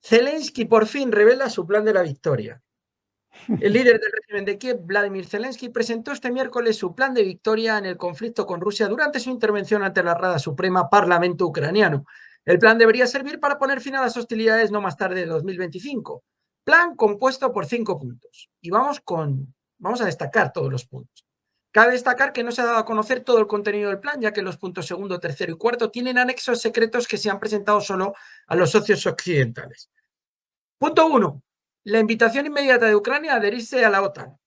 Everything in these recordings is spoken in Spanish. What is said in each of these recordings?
Zelensky por fin revela su plan de la victoria. El líder del régimen de Kiev, Vladimir Zelensky, presentó este miércoles su plan de victoria en el conflicto con Rusia durante su intervención ante la Rada Suprema Parlamento ucraniano. El plan debería servir para poner fin a las hostilidades no más tarde de 2025. Plan compuesto por 5 puntos. Y vamos a destacar todos los puntos. Cabe destacar que no se ha dado a conocer todo el contenido del plan, ya que los puntos segundo, tercero y cuarto tienen anexos secretos que se han presentado solo a los socios occidentales. Punto 1. La invitación inmediata de Ucrania a adherirse a la OTAN.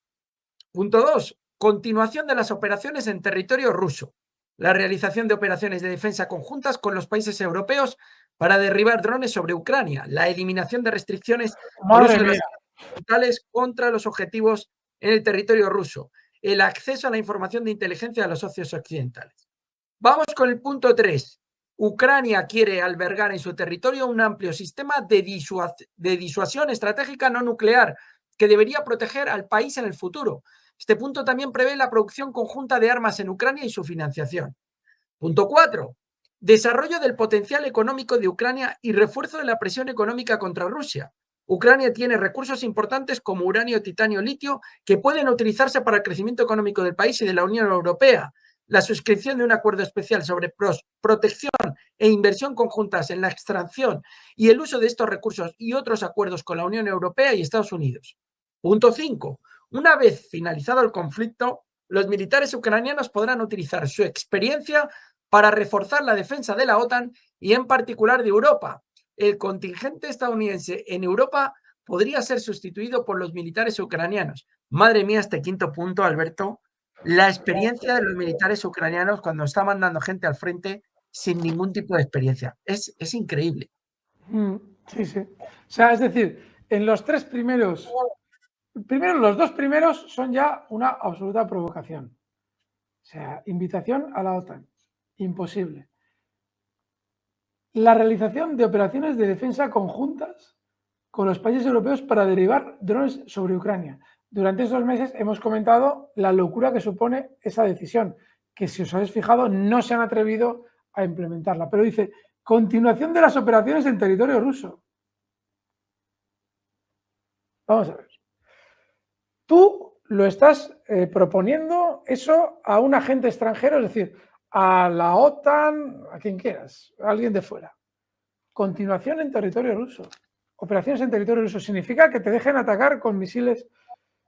Punto 2. Continuación de las operaciones en territorio ruso. La realización de operaciones de defensa conjuntas con los países europeos para derribar drones sobre Ucrania. La eliminación de restricciones al uso de las armas brutales contra los objetivos en el territorio ruso. El acceso a la información de inteligencia de los socios occidentales. Vamos con el punto 3. Ucrania quiere albergar en su territorio un amplio sistema de disuasión estratégica no nuclear que debería proteger al país en el futuro. Este punto también prevé la producción conjunta de armas en Ucrania y su financiación. Punto 4. Desarrollo del potencial económico de Ucrania y refuerzo de la presión económica contra Rusia. Ucrania tiene recursos importantes como uranio, titanio, litio, que pueden utilizarse para el crecimiento económico del país y de la Unión Europea. La suscripción de un acuerdo especial sobre protección e inversión conjuntas en la extracción y el uso de estos recursos y otros acuerdos con la Unión Europea y Estados Unidos. Punto 5. Una vez finalizado el conflicto, los militares ucranianos podrán utilizar su experiencia para reforzar la defensa de la OTAN y en particular de Europa. El contingente estadounidense en Europa podría ser sustituido por los militares ucranianos. Madre mía, este quinto punto, Alberto, la experiencia de los militares ucranianos cuando está mandando gente al frente sin ningún tipo de experiencia. Es increíble. Sí, sí. O sea, es decir, en los tres primeros, los dos primeros son ya una absoluta provocación. O sea, invitación a la OTAN. Imposible. La realización de operaciones de defensa conjuntas con los países europeos para derribar drones sobre Ucrania. Durante estos meses hemos comentado la locura que supone esa decisión, que si os habéis fijado no se han atrevido a implementarla. Pero dice, continuación de las operaciones en territorio ruso. Vamos a ver. Tú lo estás proponiendo eso a un agente extranjero, es decir, a la OTAN, a quien quieras, a alguien de fuera. Continuación en territorio ruso. Operaciones en territorio ruso significa que te dejen atacar con misiles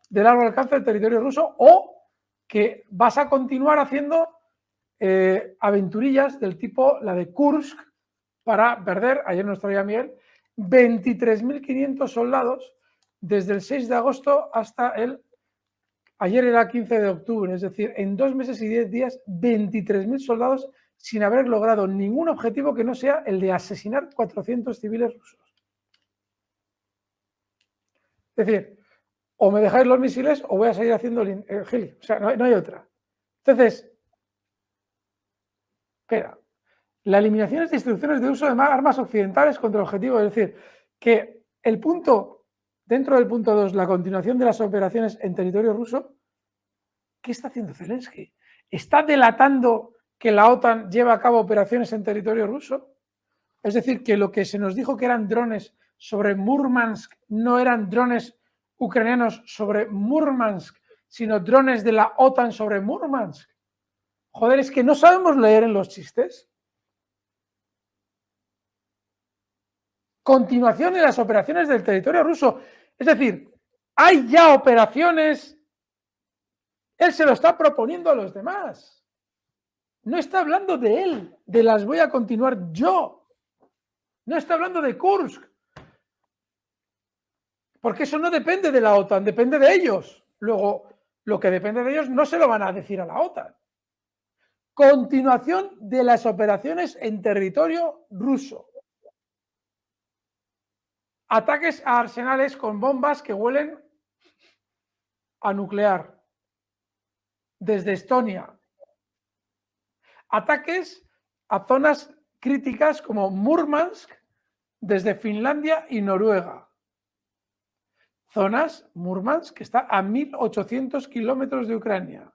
de largo alcance en territorio ruso o que vas a continuar haciendo aventurillas del tipo la de Kursk para perder, ayer nos traía Miguel, 23.500 soldados desde el 6 de agosto hasta ayer era 15 de octubre, es decir, en 2 meses y 10 días, 23.000 soldados sin haber logrado ningún objetivo que no sea el de asesinar 400 civiles rusos. Es decir, o me dejáis los misiles o voy a seguir haciendo el gili. O sea, no hay otra. Entonces, espera, la eliminación de instrucciones de uso de armas occidentales contra el objetivo, es decir, que el punto, dentro del punto 2, la continuación de las operaciones en territorio ruso, ¿qué está haciendo Zelensky? ¿Está delatando que la OTAN lleva a cabo operaciones en territorio ruso? Es decir, que lo que se nos dijo que eran drones sobre Murmansk no eran drones ucranianos sobre Murmansk, sino drones de la OTAN sobre Murmansk. Joder, es que no sabemos leer en los chistes. Continuación de las operaciones del territorio ruso. Es decir, hay ya operaciones. Él se lo está proponiendo a los demás. No está hablando de él, de las voy a continuar yo. No está hablando de Kursk. Porque eso no depende de la OTAN, depende de ellos. Luego, lo que depende de ellos no se lo van a decir a la OTAN. Continuación de las operaciones en territorio ruso. Ataques a arsenales con bombas que huelen a nuclear. Desde Estonia. Ataques a zonas críticas como Murmansk desde Finlandia y Noruega. Zonas, Murmansk, que está a 1.800 kilómetros de Ucrania.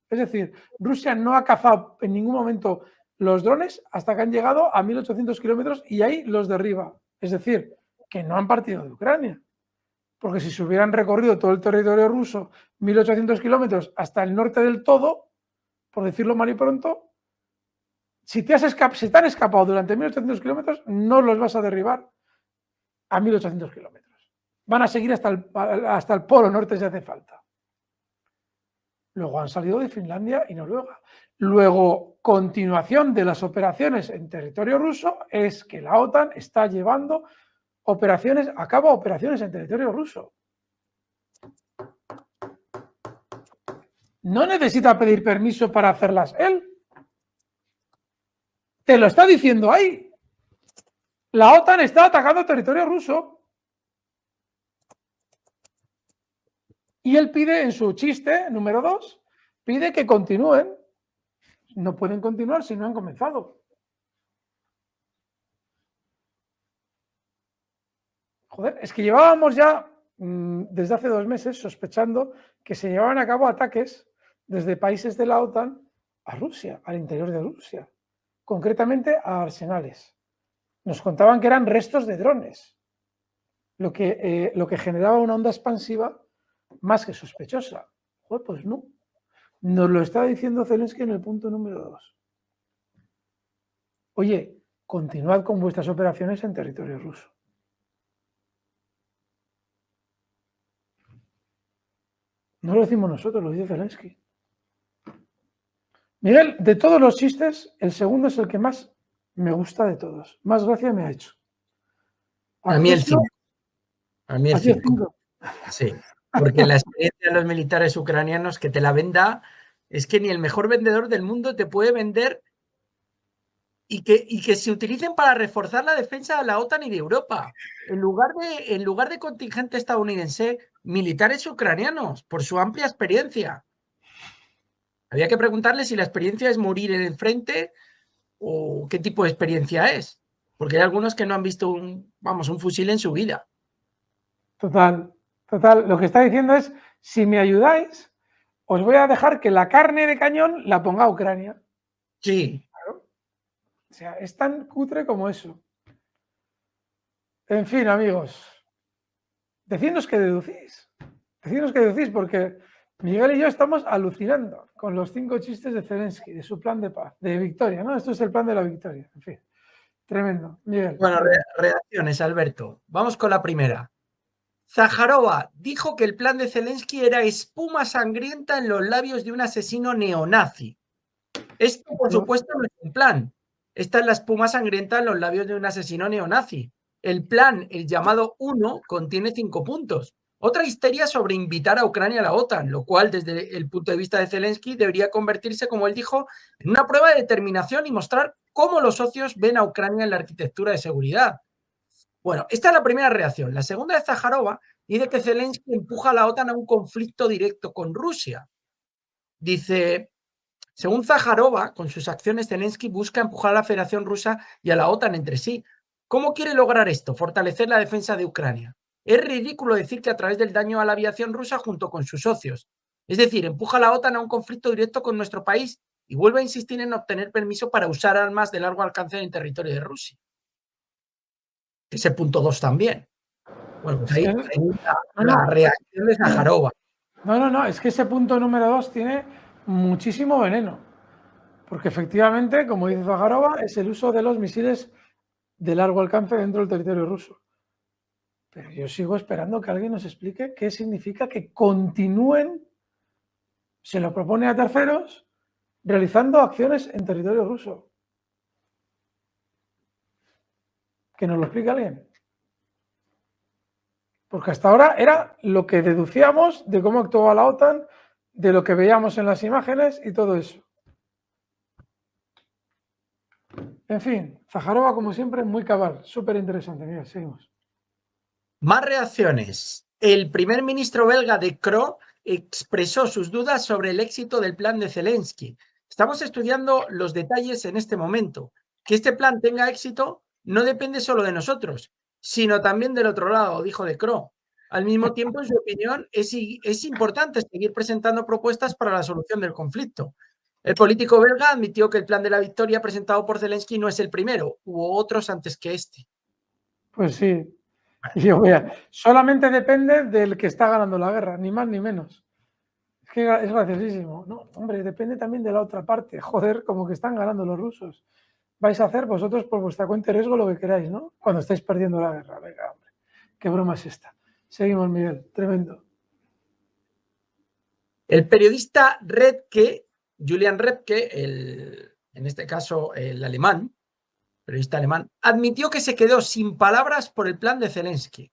Es decir, Rusia no ha cazado en ningún momento los drones hasta que han llegado a 1.800 kilómetros y ahí los derriba. Es decir, que no han partido de Ucrania. Porque si se hubieran recorrido todo el territorio ruso, 1.800 kilómetros hasta el norte del todo, por decirlo mal y pronto, si te han escapado durante 1.800 kilómetros, no los vas a derribar a 1.800 kilómetros. Van a seguir hasta el polo norte si hace falta. Luego han salido de Finlandia y Noruega. Luego, continuación de las operaciones en territorio ruso es que la OTAN está llevando a cabo operaciones en territorio ruso. No necesita pedir permiso para hacerlas él. Te lo está diciendo ahí. La OTAN está atacando territorio ruso. Y él pide en su chiste número 2, pide que continúen. No pueden continuar si no han comenzado. Joder, es que llevábamos ya desde hace 2 meses sospechando que se llevaban a cabo ataques desde países de la OTAN a Rusia, al interior de Rusia, concretamente a arsenales. Nos contaban que eran restos de drones, lo que generaba una onda expansiva más que sospechosa. Joder, pues no. Nos lo está diciendo Zelensky en el punto número 2. Oye, continuad con vuestras operaciones en territorio ruso. No lo decimos nosotros, lo dice Zelensky. Miguel, de todos los chistes, el segundo es el que más me gusta de todos. Más gracia me ha hecho. A mí el 5. A mí el 5. Sí, porque la experiencia de los militares ucranianos que te la venda, es que ni el mejor vendedor del mundo te puede vender y que se utilicen para reforzar la defensa de la OTAN y de Europa. En lugar de contingente estadounidense, militares ucranianos, por su amplia experiencia. Había que preguntarle si la experiencia es morir en el frente o qué tipo de experiencia es. Porque hay algunos que no han visto un fusil en su vida. Total. Lo que está diciendo es, si me ayudáis, os voy a dejar que la carne de cañón la ponga a Ucrania. Sí. Claro. O sea, es tan cutre como eso. En fin, amigos, decidnos qué deducís. Decidnos qué deducís, porque Miguel y yo estamos alucinando con los 5 chistes de Zelensky, de su plan de paz, de victoria, ¿no? Esto es el plan de la victoria. En fin, tremendo. Miguel. Bueno, reacciones, Alberto. Vamos con la primera. Zaharova dijo que el plan de Zelensky era espuma sangrienta en los labios de un asesino neonazi. Esto, por supuesto, no es un plan. Esta es la espuma sangrienta en los labios de un asesino neonazi. El plan, el llamado 1, contiene 5 puntos. Otra histeria sobre invitar a Ucrania a la OTAN, lo cual, desde el punto de vista de Zelensky, debería convertirse, como él dijo, en una prueba de determinación y mostrar cómo los socios ven a Ucrania en la arquitectura de seguridad. Bueno, esta es la primera reacción. La segunda de Zaharova dice que Zelensky empuja a la OTAN a un conflicto directo con Rusia. Dice, según Zaharova, con sus acciones Zelensky busca empujar a la Federación Rusa y a la OTAN entre sí. ¿Cómo quiere lograr esto? Fortalecer la defensa de Ucrania. Es ridículo decir que a través del daño a la aviación rusa junto con sus socios. Es decir, empuja a la OTAN a un conflicto directo con nuestro país y vuelve a insistir en obtener permiso para usar armas de largo alcance en el territorio de Rusia. Ese punto 2 también. Bueno, pues ahí la reacción de Zaharova. No, es que ese punto número 2 tiene muchísimo veneno. Porque efectivamente, como dice Zaharova, es el uso de los misiles de largo alcance dentro del territorio ruso. Pero yo sigo esperando que alguien nos explique qué significa que continúen, se lo propone a terceros, realizando acciones en territorio ruso. Que nos lo explique alguien. Porque hasta ahora era lo que deducíamos de cómo actuaba la OTAN, de lo que veíamos en las imágenes y todo eso. En fin, Zaharova, como siempre, muy cabal, súper interesante. Mira, seguimos. Más reacciones. El primer ministro belga de Croo expresó sus dudas sobre el éxito del plan de Zelensky. Estamos estudiando los detalles en este momento. Que este plan tenga éxito no depende solo de nosotros, sino también del otro lado, dijo de Croo. Al mismo tiempo, en su opinión, es importante seguir presentando propuestas para la solución del conflicto. El político belga admitió que el plan de la victoria presentado por Zelensky no es el primero, hubo otros antes que este. Pues sí, Y yo, mira, solamente depende del que está ganando la guerra, ni más ni menos. Es que es graciosísimo. No, hombre, depende también de la otra parte. Joder, como que están ganando los rusos. Vais a hacer vosotros por vuestra cuenta y riesgo lo que queráis, ¿no? Cuando estáis perdiendo la guerra. Venga, hombre. Qué broma es esta. Seguimos, Miguel. Tremendo. El periodista Redke, Julian Redke, en este caso el alemán, periodista alemán, admitió que se quedó sin palabras por el plan de Zelensky.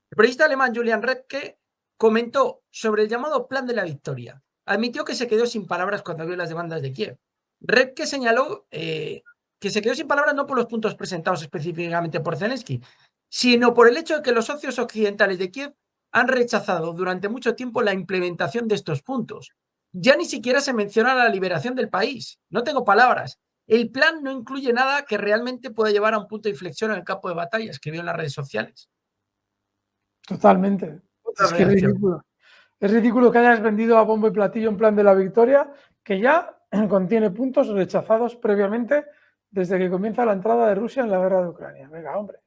El periodista alemán Julian Redke comentó sobre el llamado Plan de la Victoria. Admitió que se quedó sin palabras cuando vio las demandas de Kiev. Redke señaló que se quedó sin palabras no por los puntos presentados específicamente por Zelensky, sino por el hecho de que los socios occidentales de Kiev han rechazado durante mucho tiempo la implementación de estos puntos. Ya ni siquiera se menciona la liberación del país. No tengo palabras. El plan no incluye nada que realmente pueda llevar a un punto de inflexión en el campo de batalla, escribió en las redes sociales. Totalmente. Otra Es que es reacción. ridículo. Es ridículo que hayas vendido a bombo y platillo un plan de la victoria que ya contiene puntos rechazados previamente desde que comienza la entrada de Rusia en la guerra de Ucrania. Venga, hombre.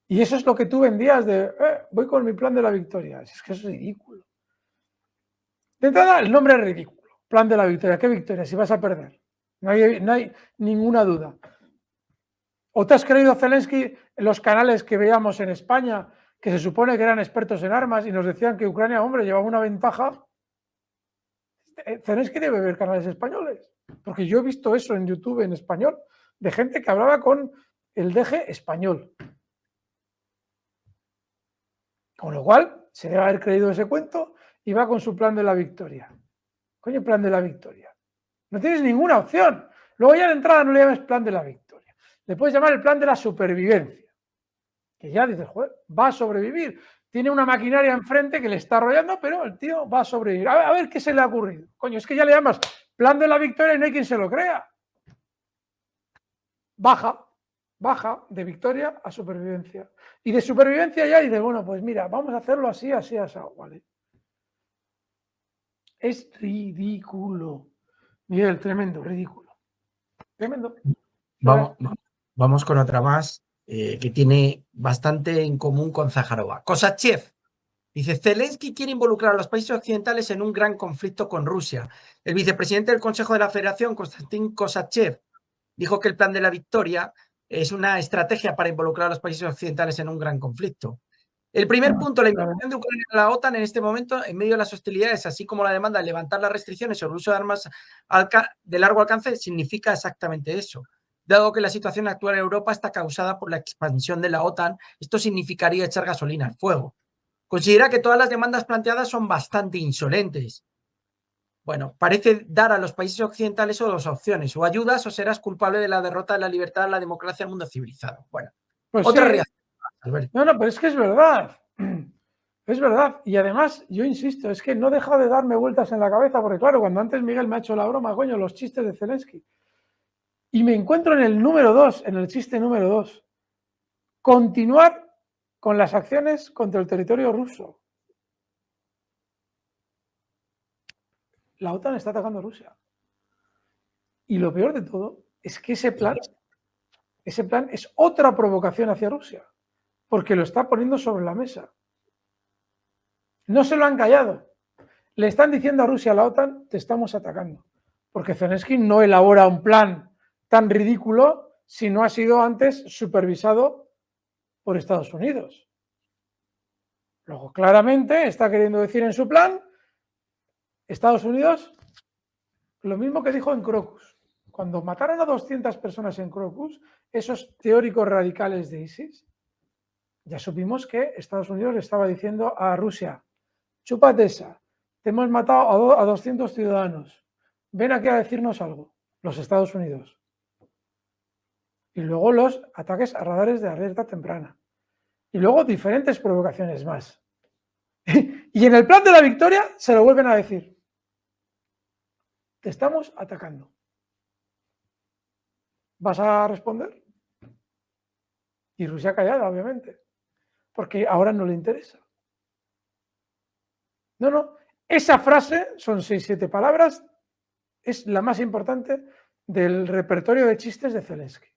Y eso es lo que tú vendías de, voy con mi plan de la victoria. Es que es ridículo. De entrada, el nombre es ridículo. Plan de la victoria. ¿Qué victoria? Si vas a perder. No hay ninguna duda. ¿O te has creído, Zelensky, en los canales que veíamos en España, que se supone que eran expertos en armas y nos decían que Ucrania, hombre, llevaba una ventaja? Zelensky debe ver canales españoles, porque yo he visto eso en YouTube en español, de gente que hablaba con el DG español. Con lo cual, se debe haber creído ese cuento y va con su plan de la victoria. Coño, plan de la victoria. No tienes ninguna opción. Luego ya de entrada no le llames plan de la victoria. Le puedes llamar el plan de la supervivencia. Que ya dices, joder, va a sobrevivir. Tiene una maquinaria enfrente que le está arrollando, pero el tío va a sobrevivir. A ver qué se le ha ocurrido. Coño, es que ya le llamas plan de la victoria y no hay quien se lo crea. Baja de victoria a supervivencia. Y de supervivencia ya dice, bueno, pues mira, vamos a hacerlo así, así, así, ¿vale? Es ridículo. Miguel, tremendo, ridículo. Tremendo. Vamos con otra más que tiene bastante en común con Zaharova. Kosachev dice, Zelensky quiere involucrar a los países occidentales en un gran conflicto con Rusia. El vicepresidente del Consejo de la Federación, Konstantin Kosachev, dijo que el plan de la victoria es una estrategia para involucrar a los países occidentales en un gran conflicto. El primer punto, la invasión de Ucrania a la OTAN en este momento, en medio de las hostilidades, así como la demanda de levantar las restricciones sobre el uso de armas de largo alcance, significa exactamente eso. Dado que la situación actual en Europa está causada por la expansión de la OTAN, esto significaría echar gasolina al fuego. Considera que todas las demandas planteadas son bastante insolentes. Bueno, parece dar a los países occidentales solo dos opciones: o ayudas o serás culpable de la derrota de la libertad, la democracia, el mundo civilizado. Bueno, pues otra sí. reacción, Alberto. No, pero es que es verdad. Es verdad. Y además, yo insisto, es que no deja de darme vueltas en la cabeza, porque claro, cuando antes Miguel me ha hecho la broma, coño, los chistes de Zelensky. Y me encuentro en el número 2, en el chiste número 2. Continuar con las acciones contra el territorio ruso. La OTAN está atacando a Rusia. Y lo peor de todo es que ese plan es otra provocación hacia Rusia, porque lo está poniendo sobre la mesa. No se lo han callado. Le están diciendo a Rusia, a la OTAN, te estamos atacando. Porque Zelensky no elabora un plan tan ridículo si no ha sido antes supervisado por Estados Unidos. Luego, claramente, está queriendo decir en su plan, Estados Unidos, lo mismo que dijo en Crocus. Cuando mataron a 200 personas en Crocus, esos teóricos radicales de ISIS, ya supimos que Estados Unidos le estaba diciendo a Rusia, chúpate esa, te hemos matado a 200 ciudadanos, ven aquí a decirnos algo, los Estados Unidos. Y luego los ataques a radares de alerta temprana. Y luego diferentes provocaciones más. Y en el plan de la victoria se lo vuelven a decir. Te estamos atacando. ¿Vas a responder? Y Rusia callada, obviamente. Porque ahora no le interesa. No. Esa frase, son 6-7 palabras, es la más importante del repertorio de chistes de Zelensky.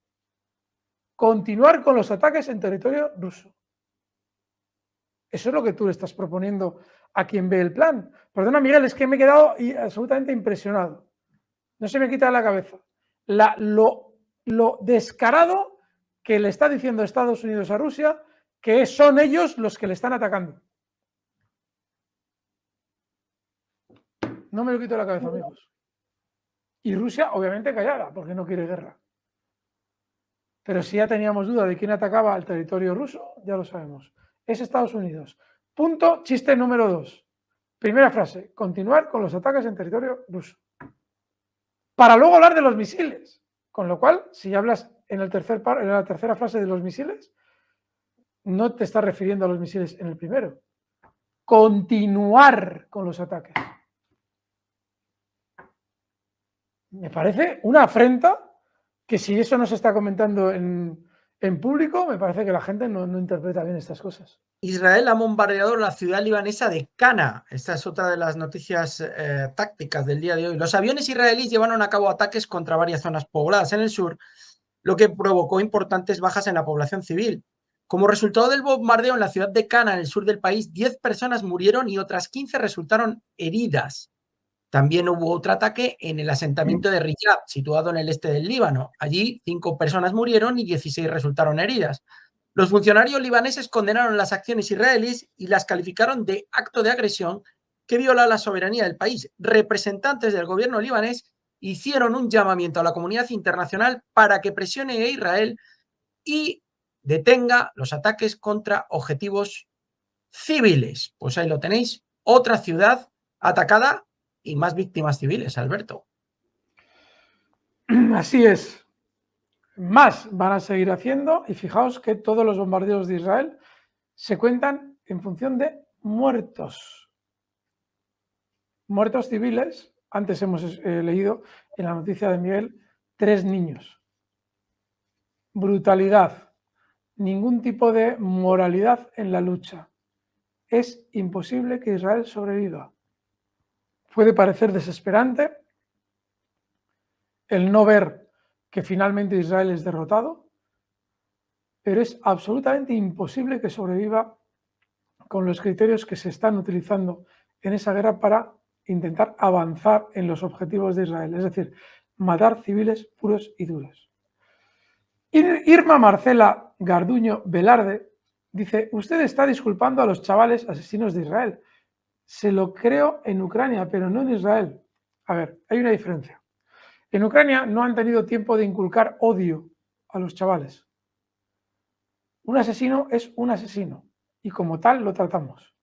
Continuar con los ataques en territorio ruso. Eso es lo que tú le estás proponiendo a quien ve el plan. Perdona, Miguel, es que me he quedado absolutamente impresionado. No se me quita de la cabeza lo descarado que le está diciendo Estados Unidos a Rusia, que son ellos los que le están atacando. No me lo quito de la cabeza, amigos. Y Rusia, obviamente, callada, porque no quiere guerra. Pero si ya teníamos duda de quién atacaba al territorio ruso, ya lo sabemos. Es Estados Unidos. Punto, chiste número 2. Primera frase, continuar con los ataques en territorio ruso. Para luego hablar de los misiles. Con lo cual, si hablas en la tercera frase de los misiles, no te estás refiriendo a los misiles en el primero. Continuar con los ataques. Me parece una afrenta que si eso no se está comentando en público, me parece que la gente no interpreta bien estas cosas. Israel ha bombardeado la ciudad libanesa de Cana. Esta es otra de las noticias tácticas del día de hoy. Los aviones israelíes llevaron a cabo ataques contra varias zonas pobladas en el sur, lo que provocó importantes bajas en la población civil. Como resultado del bombardeo en la ciudad de Cana, en el sur del país, 10 personas murieron y otras 15 resultaron heridas. También hubo otro ataque en el asentamiento de Riyadh, situado en el este del Líbano. Allí 5 personas murieron y 16 resultaron heridas. Los funcionarios libaneses condenaron las acciones israelíes y las calificaron de acto de agresión que viola la soberanía del país. Representantes del gobierno libanés hicieron un llamamiento a la comunidad internacional para que presione a Israel y detenga los ataques contra objetivos civiles. Pues ahí lo tenéis, otra ciudad atacada y más víctimas civiles, Alberto. Así es. Más van a seguir haciendo y fijaos que todos los bombardeos de Israel se cuentan en función de muertos. Muertos civiles. Antes hemos leído en la noticia de Miguel 3 niños. Brutalidad. Ningún tipo de moralidad en la lucha. Es imposible que Israel sobreviva. Puede parecer desesperante el no ver que finalmente Israel es derrotado, pero es absolutamente imposible que sobreviva con los criterios que se están utilizando en esa guerra para intentar avanzar en los objetivos de Israel, es decir, matar civiles puros y duros. Irma Marcela Garduño Velarde dice, usted está disculpando a los chavales asesinos de Israel. Se lo creo en Ucrania, pero no en Israel. A ver, hay una diferencia. En Ucrania no han tenido tiempo de inculcar odio a los chavales. Un asesino es un asesino y como tal lo tratamos.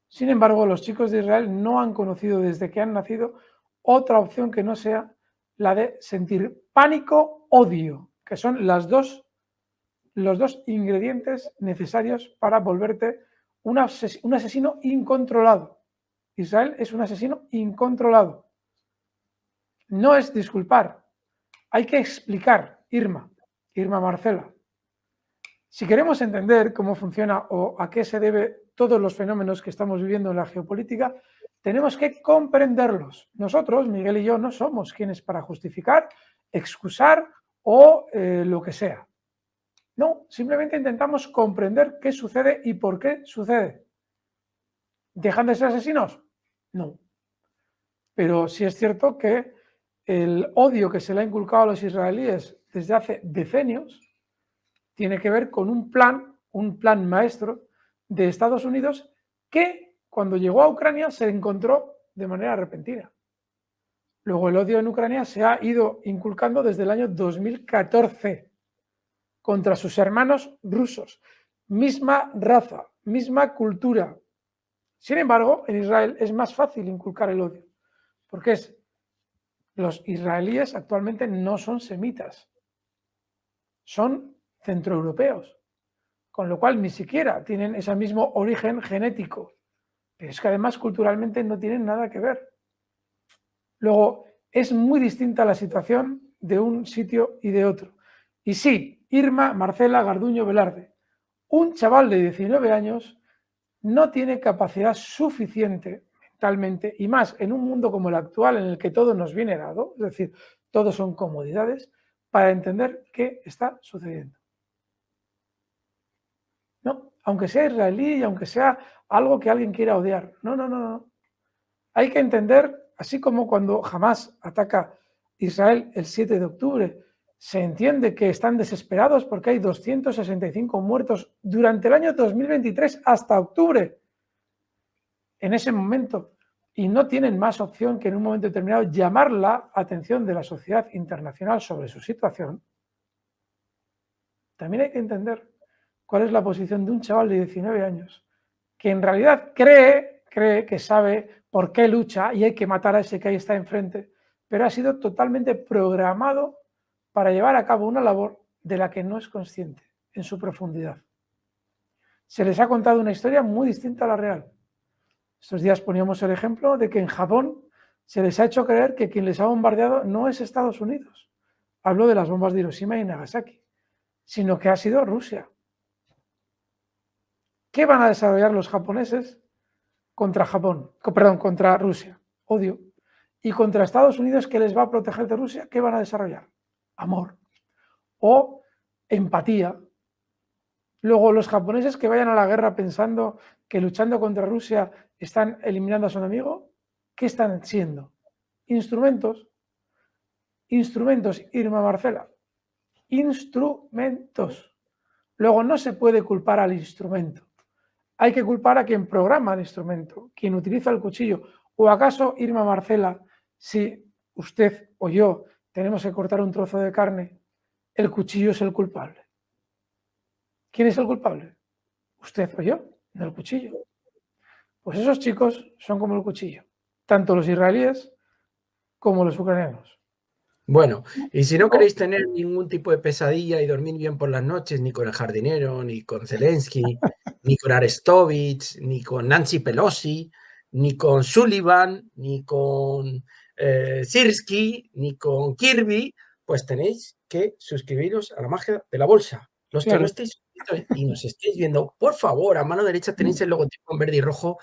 Sin embargo, los chicos de Israel no han conocido desde que han nacido otra opción que no sea la de sentir pánico, odio, que son los dos ingredientes necesarios para volverte un asesino incontrolado. Israel es un asesino incontrolado. No es disculpar, hay que explicar, Irma Marcela. Si queremos entender cómo funciona o a qué se debe todos los fenómenos que estamos viviendo en la geopolítica, tenemos que comprenderlos. Nosotros, Miguel y yo, no somos quienes para justificar, excusar o lo que sea. No, simplemente intentamos comprender qué sucede y por qué sucede. ¿Dejan de ser asesinos? No. Pero sí es cierto que el odio que se le ha inculcado a los israelíes desde hace decenios tiene que ver con un plan maestro de Estados Unidos que cuando llegó a Ucrania se encontró de manera repentina. Luego el odio en Ucrania se ha ido inculcando desde el año 2014 contra sus hermanos rusos. Misma raza, misma cultura. Sin embargo, en Israel es más fácil inculcar el odio, porque los israelíes actualmente no son semitas, son centroeuropeos, con lo cual ni siquiera tienen ese mismo origen genético, pero es que además culturalmente no tienen nada que ver. Luego, es muy distinta la situación de un sitio y de otro. Y sí, Irma Marcela Garduño Velarde, un chaval de 19 años no tiene capacidad suficiente mentalmente, y más en un mundo como el actual en el que todo nos viene dado, es decir, todo son comodidades, para entender qué está sucediendo. No, aunque sea israelí y aunque sea algo que alguien quiera odiar. No, no, no, no. Hay que entender, así como cuando Hamás ataca Israel el 7 de octubre, se entiende que están desesperados porque hay 265 muertos durante el año 2023 hasta octubre, en ese momento, y no tienen más opción que en un momento determinado llamar la atención de la sociedad internacional sobre su situación. También hay que entender cuál es la posición de un chaval de 19 años que en realidad cree que sabe por qué lucha y hay que matar a ese que ahí está enfrente, pero ha sido totalmente programado para llevar a cabo una labor de la que no es consciente en su profundidad. Se les ha contado una historia muy distinta a la real. Estos días poníamos el ejemplo de que en Japón se les ha hecho creer que quien les ha bombardeado no es Estados Unidos. Hablo de las bombas de Hiroshima y Nagasaki, sino que ha sido Rusia. ¿Qué van a desarrollar los japoneses contra contra Rusia? Odio. Y contra Estados Unidos, que les va a proteger de Rusia, ¿qué van a desarrollar? Amor. O empatía. Luego, los japoneses que vayan a la guerra pensando que luchando contra Rusia están eliminando a su enemigo, ¿qué están siendo? Instrumentos. Instrumentos, Irma Marcela. Instrumentos. Luego, no se puede culpar al instrumento. Hay que culpar a quien programa el instrumento, quien utiliza el cuchillo. ¿O acaso, Irma Marcela, si usted o yo tenemos que cortar un trozo de carne, el cuchillo es el culpable? ¿Quién es el culpable? ¿Usted o yo? No el cuchillo. Pues esos chicos son como el cuchillo, tanto los israelíes como los ucranianos. Bueno, y si no queréis tener ningún tipo de pesadilla y dormir bien por las noches, ni con el jardinero, ni con Zelensky, ni con Arestovich, ni con Nancy Pelosi, ni con Sullivan, ni con Sirski, ni con Kirby, pues tenéis que suscribiros a la magia de la bolsa. Los que no Claro. estéis suscritos y nos estéis viendo, por favor, a mano derecha tenéis el logotipo en verde y rojo